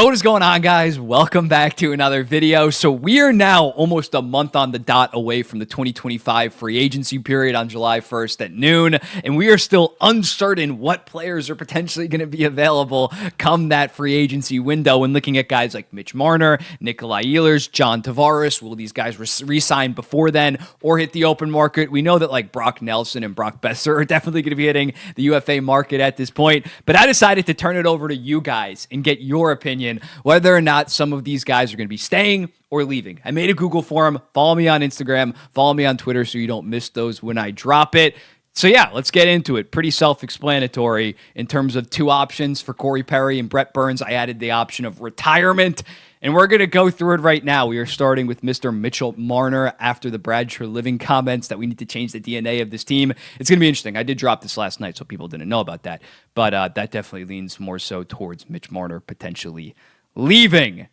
What is going on, guys? Welcome back to another video. So we are now almost a month on the dot away from the 2025 free agency period on July 1st at noon, and we are still uncertain what players are potentially going to be available come that free agency window. And looking at guys like Mitch Marner, Nikolai Ehlers, John Tavares, will these guys re-sign before then or hit the open market? We know that like Brock Nelson and Brock Besser are definitely going to be hitting the UFA market at this point, but I decided to turn it over to you guys and get your opinion whether or not some of these guys are going to be staying or leaving. I made a Google form. Follow me on Instagram. Follow me on Twitter so you don't miss those when I drop it. So yeah, let's get into it. Pretty self-explanatory in terms of two options for Corey Perry and Brett Burns. I added the option of retirement, and we're going to go through it right now. We are starting with Mr. Mitchell Marner after the Brad Treliving comments that we need to change the DNA of this team. It's going to be interesting. I did drop this last night, so people didn't know about that, but that definitely leans more so towards Mitch Marner potentially leaving.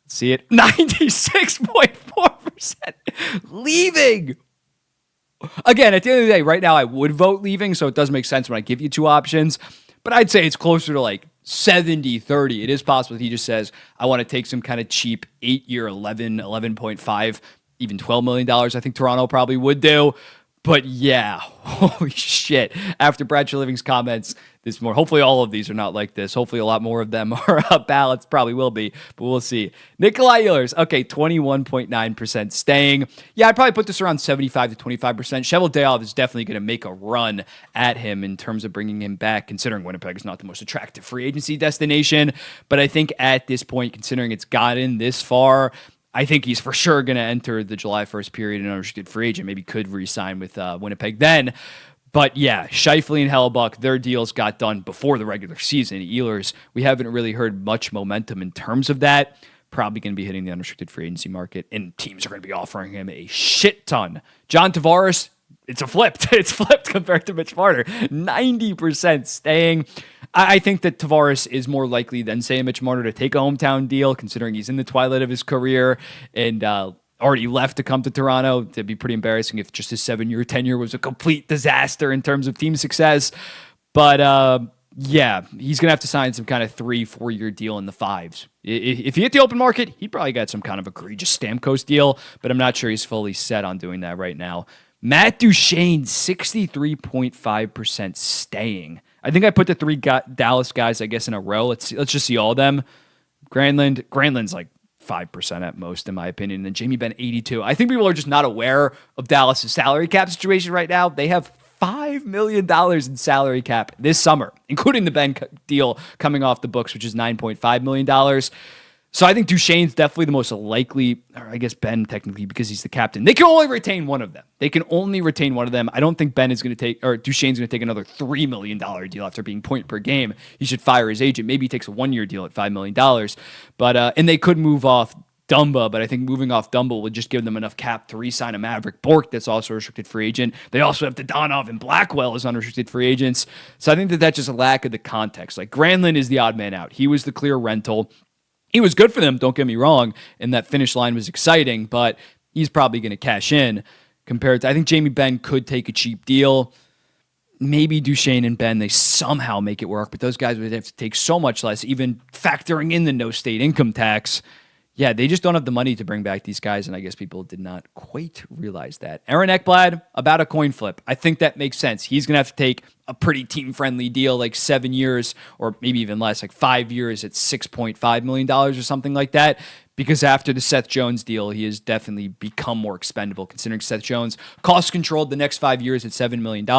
See it? 96.4% leaving. Again, at the end of the day, right now I would vote leaving, so it does make sense when I give you two options, but I'd say it's closer to like 70-30. It is possible that he just says, I want to take some kind of cheap 8-year, 11.5, even $12 million. I think Toronto probably would do. But yeah, holy shit. After Brad Treliving's comments this morning, hopefully all of these are not like this. Hopefully a lot more of them are ballots. Probably will be, but we'll see. Nikolai Ehlers, okay, 21.9% staying. Yeah, I'd probably put this around 75 to 25%. Cheveldayoff is definitely going to make a run at him in terms of bringing him back, considering Winnipeg is not the most attractive free agency destination. But I think at this point, considering it's gotten this far, I think he's for sure going to enter the July 1st period and unrestricted free agent. Maybe could re-sign with Winnipeg then. But yeah, Scheifele and Hellebuck, their deals got done before the regular season. Ehlers, we haven't really heard much momentum in terms of that. Probably going to be hitting the unrestricted free agency market, and teams are going to be offering him a shit ton. John Tavares, it's flipped. It's flipped compared to Mitch Marner. 90% staying. I think that Tavares is more likely than, say, Mitch Marner to take a hometown deal, considering he's in the twilight of his career and already left to come to Toronto. It'd be pretty embarrassing if just his 7-year tenure was a complete disaster in terms of team success. But yeah, he's going to have to sign some kind of 3-4 year deal in the fives. If he hit the open market, he'd probably get some kind of egregious Stamkos deal, but I'm not sure he's fully set on doing that right now. Matt Duchene, 63.5% staying. I think I put the three Dallas guys, I guess, in a row. Let's just see all of them. Granlund's like 5% at most, in my opinion. And then Jamie Benn, 82. I think people are just not aware of Dallas' salary cap situation right now. They have $5 million in salary cap this summer, including the Ben deal coming off the books, which is $9.5 million. So I think Duchene's definitely the most likely, or I guess Ben technically because he's the captain. They can only retain one of them. I don't think Ben is going to take, or Duchene's going to take another $3 million deal after being point per game. He should fire his agent. Maybe he takes a 1-year deal at $5 million. But, and they could move off Dumba, but I think moving off Dumba would just give them enough cap to re-sign a Maverick Bourque that's also a restricted free agent. They also have Dodonov and Blackwell as unrestricted free agents. So I think that's just a lack of the context. Like Granlund is the odd man out. He was the clear rental. He was good for them, don't get me wrong, and that finish line was exciting, but he's probably going to cash in compared to, I think Jamie Benn could take a cheap deal. Maybe Duchene and Ben, they somehow make it work, but those guys would have to take so much less, even factoring in the no state income tax. Yeah, they just don't have the money to bring back these guys, and I guess people did not quite realize that. Aaron Ekblad, about a coin flip. I think that makes sense. He's going to have to take a pretty team-friendly deal, like 7 years, or maybe even less, like 5 years at $6.5 million or something like that, because after the Seth Jones deal, he has definitely become more expendable, considering Seth Jones cost-controlled the next 5 years at $7 million,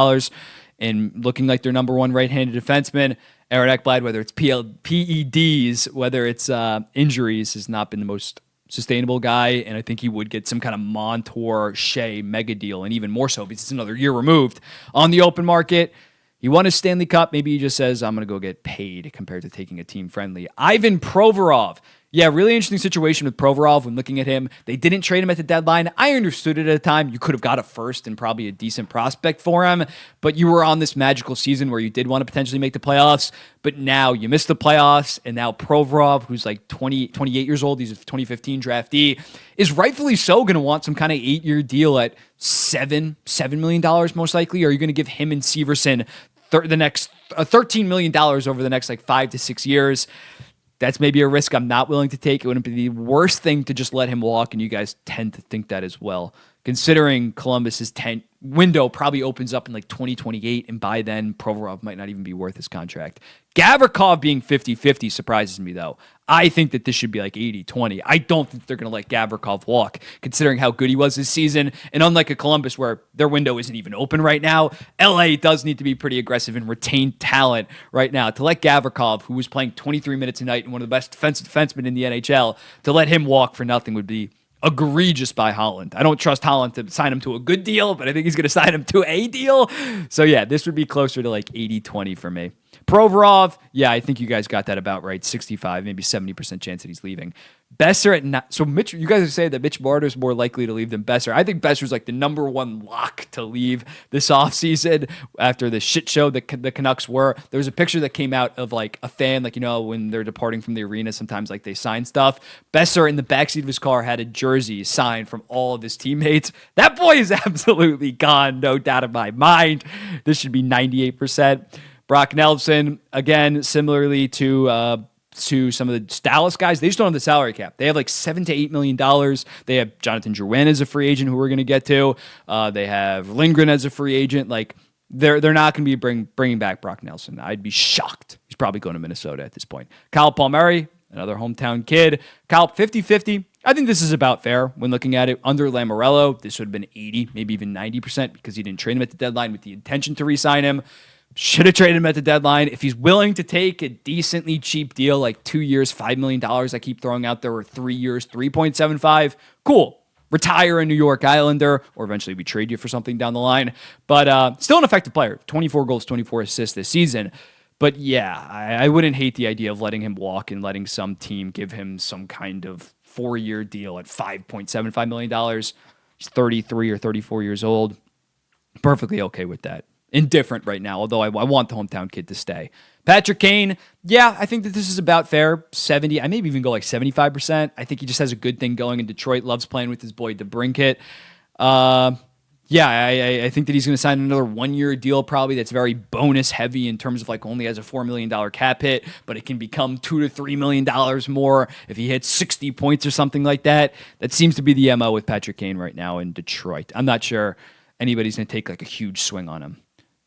and looking like their number one right-handed defenseman. Aaron Ekblad, whether it's PEDs, whether it's injuries, has not been the most sustainable guy, and I think he would get some kind of Montour, Shea mega deal, and even more so because it's another year removed on the open market. He won his Stanley Cup. Maybe he just says, I'm going to go get paid compared to taking a team-friendly. Ivan Provorov. Yeah, really interesting situation with Provorov when looking at him. They didn't trade him at the deadline. I understood it at the time. You could have got a first and probably a decent prospect for him, but you were on this magical season where you did want to potentially make the playoffs, but now you missed the playoffs, and now Provorov, who's like 28 years old, he's a 2015 draftee, is rightfully so going to want some kind of 8-year deal at $7 million most likely. Or are you going to give him and Severson the next $13 million over the next like 5 to 6 years? That's maybe a risk I'm not willing to take. It wouldn't be the worst thing to just let him walk, and you guys tend to think that as well. Considering Columbus's window probably opens up in like 2028, and by then Provorov might not even be worth his contract. Gavrikov being 50-50 surprises me, though. I think that this should be like 80-20. I don't think they're going to let Gavrikov walk, considering how good he was this season. And unlike a Columbus where their window isn't even open right now, LA does need to be pretty aggressive and retain talent right now. To let Gavrikov, who was playing 23 minutes a night and one of the best defensive defensemen in the NHL, to let him walk for nothing would be egregious by Holland. I don't trust Holland to sign him to a good deal, but I think he's going to sign him to a deal. So yeah, this would be closer to like 80-20 for me. Provorov, yeah, I think you guys got that about right. 65, maybe 70% chance that he's leaving. Besser so Mitch, you guys are saying that Mitch Marner's more likely to leave than Besser. I think Besser's like the number one lock to leave this offseason after the shit show that the Canucks were. There was a picture that came out of like a fan, like, you know, when they're departing from the arena, sometimes like they sign stuff. Besser in the backseat of his car had a jersey signed from all of his teammates. That boy is absolutely gone, no doubt in my mind. This should be 98%. Brock Nelson, again, similarly to some of the Dallas guys, they just don't have the salary cap. They have like $7 to $8 million. They have Jonathan Drouin as a free agent, who we're going to get to. They have Lindgren as a free agent. Like they're not going to be bringing back Brock Nelson. I'd be shocked. He's probably going to Minnesota at this point. Kyle Palmieri, another hometown kid. Kyle, 50-50. I think this is about fair when looking at it. Under Lamoriello, this would have been 80, maybe even 90% because he didn't trade him at the deadline with the intention to re-sign him. Should have traded him at the deadline. If he's willing to take a decently cheap deal, like 2 years, $5 million, I keep throwing out there, or 3 years, 3.75, cool. Retire a New York Islander, or eventually we trade you for something down the line. But still an effective player. 24 goals, 24 assists this season. But yeah, I wouldn't hate the idea of letting him walk and letting some team give him some kind of 4-year deal at $5.75 million. He's 33 or 34 years old. Perfectly okay with that. Indifferent right now, although I want the hometown kid to stay. Patrick Kane, yeah, I think that this is about fair. 70, I maybe even go like 75%. I think he just has a good thing going in Detroit, loves playing with his boy DeBrincat. Yeah, I think that he's going to sign another 1-year deal probably that's very bonus heavy in terms of like only has a $4 million cap hit, but it can become $2 to $3 million more if he hits 60 points or something like that. That seems to be the MO with Patrick Kane right now in Detroit. I'm not sure anybody's going to take like a huge swing on him.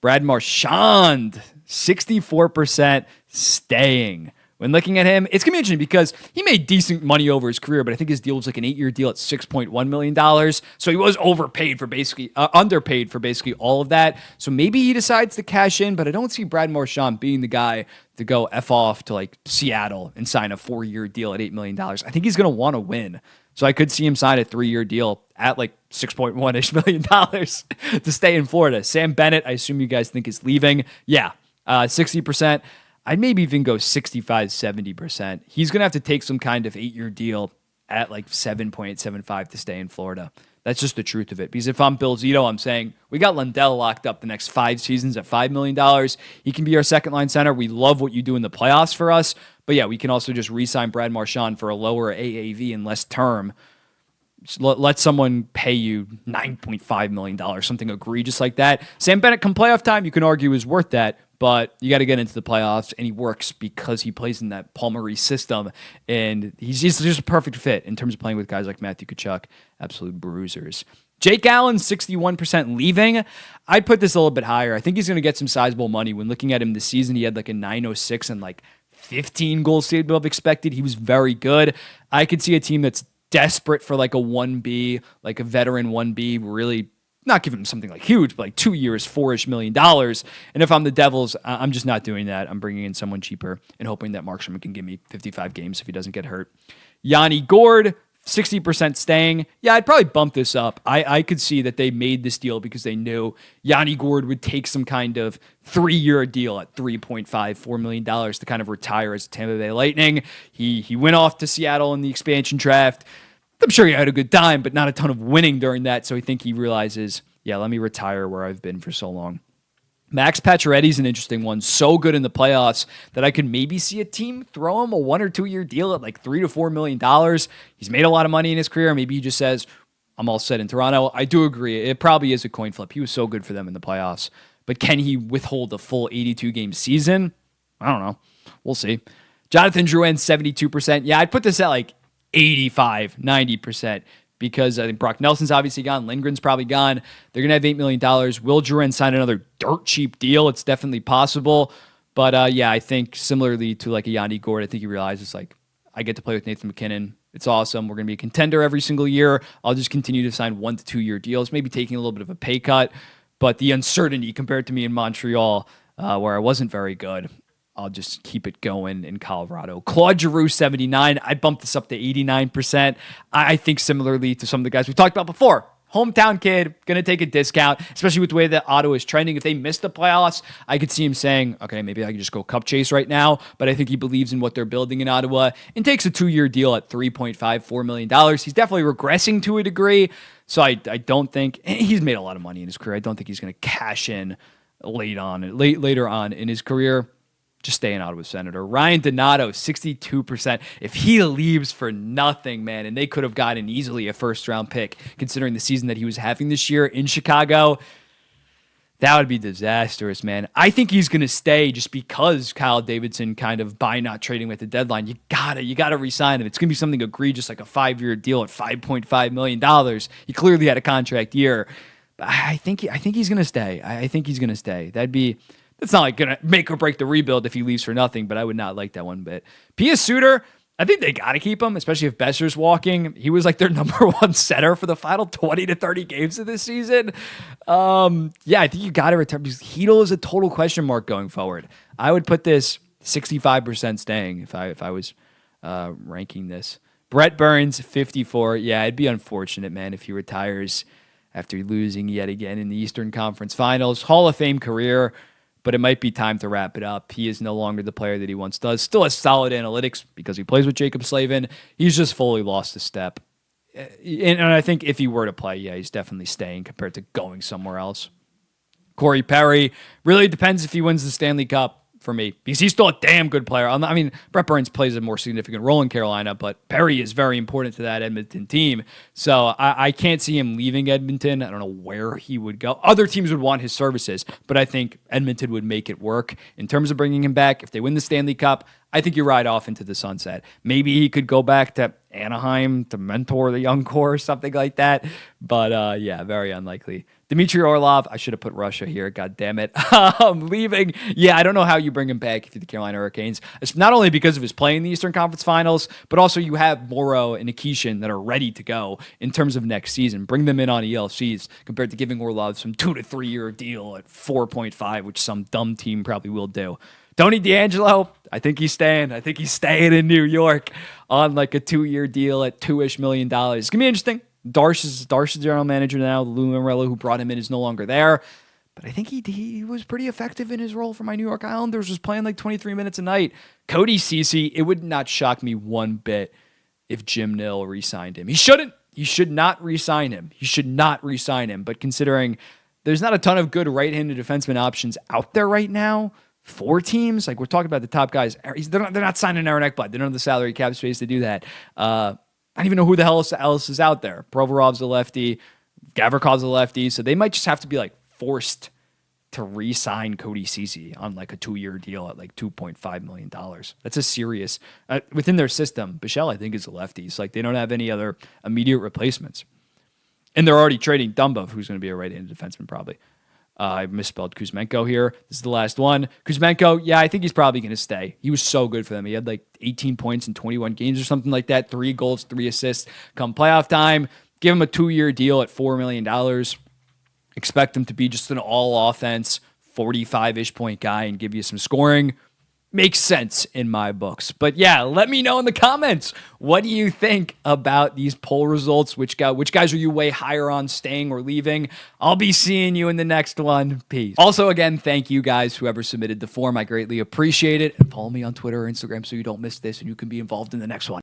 Brad Marchand, 64% staying. When looking at him, it's going to be interesting because he made decent money over his career, but I think his deal was like an 8-year deal at $6.1 million. So he was underpaid for basically all of that. So maybe he decides to cash in, but I don't see Brad Marchand being the guy to go F off to like Seattle and sign a 4-year deal at $8 million. I think he's going to want to win. So I could see him sign a 3-year deal at like $6.1-ish million to stay in Florida. Sam Bennett, I assume you guys think is leaving. Yeah, 60%. I'd maybe even go 65, 70%. He's going to have to take some kind of 8-year deal at like 7.75 to stay in Florida. That's just the truth of it. Because if I'm Bill Zito, I'm saying we got Lundell locked up the next 5 seasons at $5 million. He can be our second-line center. We love what you do in the playoffs for us. But yeah, we can also just re-sign Brad Marchand for a lower AAV and less term. Just let someone pay you $9.5 million, something egregious like that. Sam Bennett, come playoff time, you can argue is worth that. But you got to get into the playoffs, and he works because he plays in that Palmieri system, and he's just a perfect fit in terms of playing with guys like Matthew Tkachuk, absolute bruisers. Jake Allen, 61% leaving. I'd put this a little bit higher. I think he's going to get some sizable money. When looking at him this season, he had like a 906 and like 15 goals saved above expected. He was very good. I could see a team that's desperate for like a 1B, like a veteran 1B, really not giving him something like huge, but like 2 years, $4-ish million. And if I'm the Devils, I'm just not doing that. I'm bringing in someone cheaper and hoping that Markstrom can give me 55 games if he doesn't get hurt. Yanni Gourde, 60% staying. Yeah, I'd probably bump this up. I could see that they made this deal because they knew Yanni Gourde would take some kind of 3-year deal at $3.54 million to kind of retire as a Tampa Bay Lightning. He went off to Seattle in the expansion draft. I'm sure he had a good time, but not a ton of winning during that. So I think he realizes, yeah, let me retire where I've been for so long. Max Pacioretty's an interesting one. So good in the playoffs that I could maybe see a team throw him a 1 or 2 year deal at like $3 to $4 million. He's made a lot of money in his career. Maybe he just says, I'm all set in Toronto. I do agree. It probably is a coin flip. He was so good for them in the playoffs. But can he withhold a full 82-game season? I don't know. We'll see. Jonathan Drouin, 72%. Yeah, I'd put this at like 85, 90% because I think Brock Nelson's obviously gone. Lindgren's probably gone. They're going to have $8 million. Will Drouin sign another dirt cheap deal? It's definitely possible. But yeah, I think similarly to like a Yandy Gord, I think he realizes like, I get to play with Nathan McKinnon. It's awesome. We're going to be a contender every single year. I'll just continue to sign 1 to 2 year deals, maybe taking a little bit of a pay cut. But the uncertainty compared to me in Montreal, where I wasn't very good, I'll just keep it going in Colorado. Claude Giroux, 79. I bumped this up to 89%. I think similarly to some of the guys we talked about before. Hometown kid, going to take a discount, especially with the way that Ottawa is trending. If they miss the playoffs, I could see him saying, okay, maybe I can just go cup chase right now. But I think he believes in what they're building in Ottawa and takes a 2-year deal at $3.54 million. He's definitely regressing to a degree. So I don't think he's made a lot of money in his career. I don't think he's going to cash in later on in his career. Just stay in Ottawa, Senator. Ryan Donato, 62%. If he leaves for nothing, man, and they could have gotten easily a first-round pick, considering the season that he was having this year in Chicago, that would be disastrous, man. I think he's going to stay just because Kyle Davidson kind of by not trading with the deadline. You gotta re-sign him. It's going to be something egregious like a 5-year deal at $5.5 million. He clearly had a contract year. But I think he's going to stay. I think he's going to stay. That's not like going to make or break the rebuild if he leaves for nothing, but I would not like that one bit. Pia Suter, I think they got to keep him, especially if Besser's walking. He was like their number one center for the final 20 to 30 games of this season. Yeah, I think you got to return because Hedl is a total question mark going forward. I would put this 65% staying if I was ranking this. Brett Burns, 54. Yeah, it'd be unfortunate, man, if he retires after losing yet again in the Eastern Conference Finals. Hall of Fame career. But it might be time to wrap it up. He is no longer the player that he once does. Still has solid analytics because he plays with Jacob Slavin. He's just fully lost a step. And I think if he were to play, yeah, he's definitely staying compared to going somewhere else. Corey Perry, really depends if he wins the Stanley Cup for me because he's still a damn good player. I mean, Brett Burns plays a more significant role in Carolina, but Perry is very important to that Edmonton team. So I can't see him leaving Edmonton. I don't know where he would go. Other teams would want his services, but I think Edmonton would make it work in terms of bringing him back. If they win the Stanley Cup, I think you ride off into the sunset. Maybe he could go back to Anaheim to mentor the young core or something like that. But yeah, very unlikely. Dmitry Orlov, I should have put Russia here. God damn it. Leaving. Yeah, I don't know how you bring him back if you're the Carolina Hurricanes. It's not only because of his play in the Eastern Conference Finals, but also you have Morrow and Nikishin that are ready to go in terms of next season. Bring them in on ELCs compared to giving Orlov some 2 to 3 year deal at 4.5, which some dumb team probably will do. Tony DeAngelo, I think he's staying. I think he's staying in New York on like a 2-year deal at $2-ish million. It's going to be interesting. Darsh's general manager now. Lou Lamoriello, who brought him in, is no longer there. But I think he was pretty effective in his role for my New York Islanders, was playing like 23 minutes a night. Cody Ceci, it would not shock me one bit if Jim Nill re-signed him. He shouldn't. He should not re-sign him. He should not re-sign him. But considering there's not a ton of good right-handed defenseman options out there right now, 4 teams, like we're talking about the top guys, they're not signing Aaron Ekblad. They don't have the salary cap space to do that. I don't even know who the hell else is out there. Provorov's a lefty. Gavrikov's a lefty. So they might just have to be like forced to re-sign Cody Ceci on like a 2-year deal at like $2.5 million. That's a serious, within their system, Bichelle, I think, is a lefty. It's like they don't have any other immediate replacements. And they're already trading Dumba, who's going to be a right-handed defenseman probably. I misspelled Kuzmenko here. This is the last one. Kuzmenko, yeah, I think he's probably going to stay. He was so good for them. He had like 18 points in 21 games or something like that. 3 goals, 3 assists. Come playoff time, give him a 2-year deal at $4 million. Expect him to be just an all-offense, 45-ish point guy and give you some scoring. Makes sense in my books. But yeah, let me know in the comments. What do you think about these poll results? Which guys are you way higher on staying or leaving? I'll be seeing you in the next one. Peace. Also, again, thank you guys, whoever submitted the form. I greatly appreciate it. And follow me on Twitter or Instagram so you don't miss this and you can be involved in the next one.